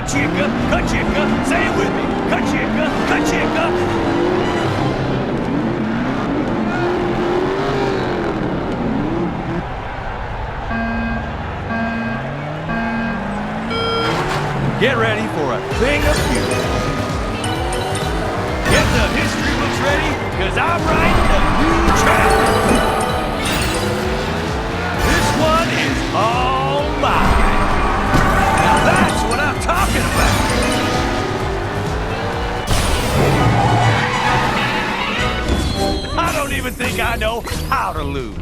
Kachika, Kachika, say it with me. Kachika, Kachika. Get ready for a thing of beauty. Get the history books ready, because I'm writing a new chapter. This one is all mine. Now that's what I'm talking about. I don't even think I know how to lose.